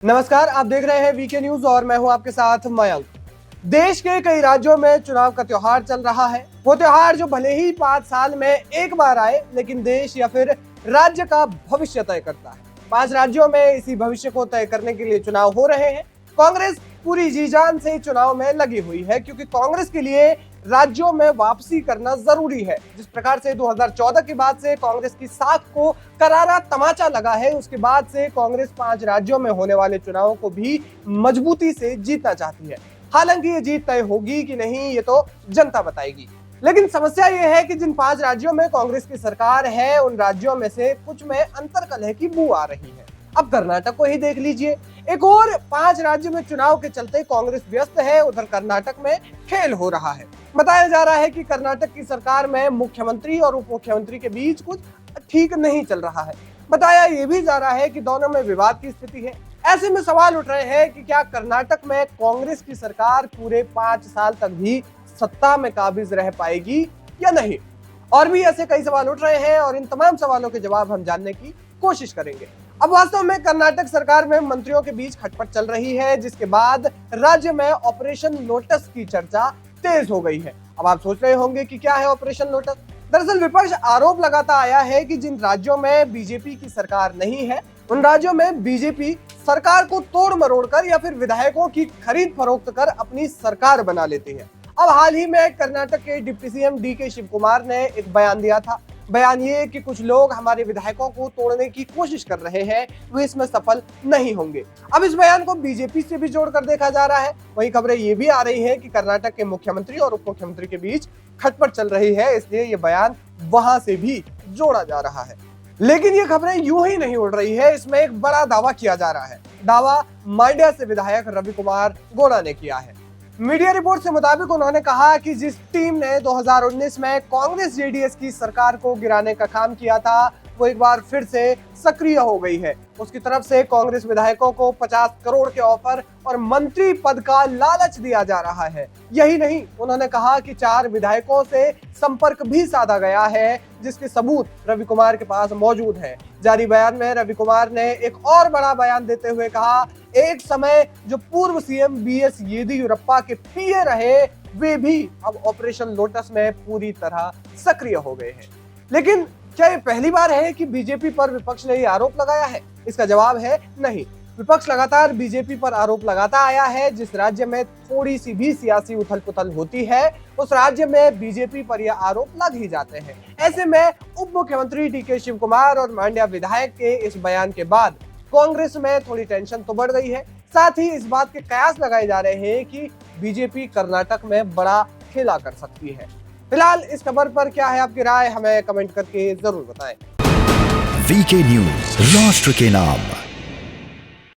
नमस्कार, आप देख रहे हैं वीके न्यूज और मैं हूं आपके साथ मयंक। देश के कई राज्यों में चुनाव का त्योहार चल रहा है। वो त्योहार जो भले ही 5 साल में एक बार आए, लेकिन देश या फिर राज्य का भविष्य तय करता है। 5 राज्यों में इसी भविष्य को तय करने के लिए चुनाव हो रहे हैं। कांग्रेस पूरी जी जान से चुनाव में लगी हुई है, क्योंकि कांग्रेस के लिए राज्यों में वापसी करना जरूरी है। जिस प्रकार से 2014 के बाद से कांग्रेस की साख को करारा तमाचा लगा है, उसके बाद से कांग्रेस 5 राज्यों में होने वाले चुनावों को भी मजबूती से जीतना चाहती है। हालांकि ये जीत तय होगी कि नहीं, ये तो जनता बताएगी। लेकिन समस्या ये है कि जिन 5 राज्यों में कांग्रेस की सरकार है, उन राज्यों में से कुछ में अंतर्कलह की बू आ रही है। अब कर्नाटक को ही देख लीजिए। एक और 5 राज्य में चुनाव के चलते कांग्रेस व्यस्त है, उधर कर्नाटक में खेल हो रहा है। बताया जा रहा है कि कर्नाटक की सरकार में मुख्यमंत्री और उप मुख्यमंत्री के बीच कुछ ठीक नहीं चल रहा है। बताया ये भी जा रहा है कि दोनों में विवाद की स्थिति है। ऐसे में सवाल उठ रहे हैं कि क्या कर्नाटक में कांग्रेस की सरकार पूरे 5 साल तक भी सत्ता में काबिज रह पाएगी या नहीं। और भी ऐसे कई सवाल उठ रहे हैं और इन तमाम सवालों के जवाब हम जानने की कोशिश करेंगे। अब वास्तव में कर्नाटक सरकार में मंत्रियों के बीच खटपट चल रही है, जिसके बाद राज्य में ऑपरेशन लोटस की चर्चा तेज हो गई है। अब आप सोच रहे होंगे कि क्या है ऑपरेशन लोटस। दरअसल विपक्ष आरोप लगाता आया है कि जिन राज्यों में बीजेपी की सरकार नहीं है, उन राज्यों में बीजेपी सरकार को तोड़ मरोड़ कर या फिर विधायकों की खरीद फरोख्त कर अपनी सरकार बना लेती है। अब हाल ही में कर्नाटक के deputy CM DK Shivakumar ने एक बयान दिया था। बयान ये कि कुछ लोग हमारे विधायकों को तोड़ने की कोशिश कर रहे हैं, वे इसमें सफल नहीं होंगे। अब इस बयान को बीजेपी से भी जोड़कर देखा जा रहा है। वहीं खबरें ये भी आ रही है कि कर्नाटक के मुख्यमंत्री और उप मुख्यमंत्री के बीच खटपट चल रही है, इसलिए ये बयान वहां से भी जोड़ा जा रहा है। लेकिन ये खबरें यूं ही नहीं उड़ रही है, इसमें एक बड़ा दावा किया जा रहा है। दावा मांड्या से विधायक रवि कुमार गौड़ा ने किया है। मीडिया रिपोर्ट के मुताबिक उन्होंने कहा कि जिस टीम ने 2019 में कांग्रेस जेडीएस की सरकार को गिराने का काम किया था, वो एक बार फिर से सक्रिय हो गई है। उसकी तरफ से कांग्रेस विधायकों को 50 करोड़ के ऑफर और मंत्री पद का लालच दिया जा रहा है। यही नहीं, उन्होंने कहा कि 4 विधायकों से संपर्क भी साधा गया है, जिसके सबूत रवि कुमार के पास मौजूद है। जारी बयान में रवि कुमार ने एक और बड़ा बयान देते हुए कहा, एक समय जो पूर्व सीएम बीएस येदियुरप्पा के पीए रहे, वे भी अब ऑपरेशन लोटस में पूरी तरह सक्रिय हो गए हैं। लेकिन क्या ये पहली बार है कि बीजेपी पर विपक्ष ने ये आरोप लगाया है? इसका जवाब है नहीं। विपक्ष लगातार बीजेपी पर आरोप लगाता आया है। जिस राज्य में थोड़ी सी भी सियासी उथल पुथल होती है, उस राज्य में बीजेपी पर यह आरोप लग ही जाते हैं। ऐसे में उप मुख्यमंत्री डीके शिव कुमार और मांड्या विधायक के इस बयान के बाद कांग्रेस में थोड़ी टेंशन तो बढ़ गई है। साथ ही इस बात के कयास लगाए जा रहे हैं कि बीजेपी कर्नाटक में बड़ा खेला कर सकती है। फिलहाल इस खबर पर क्या है आपकी राय, हमें कमेंट करके जरूर बताएं। वीके न्यूज, राष्ट्र के नाम।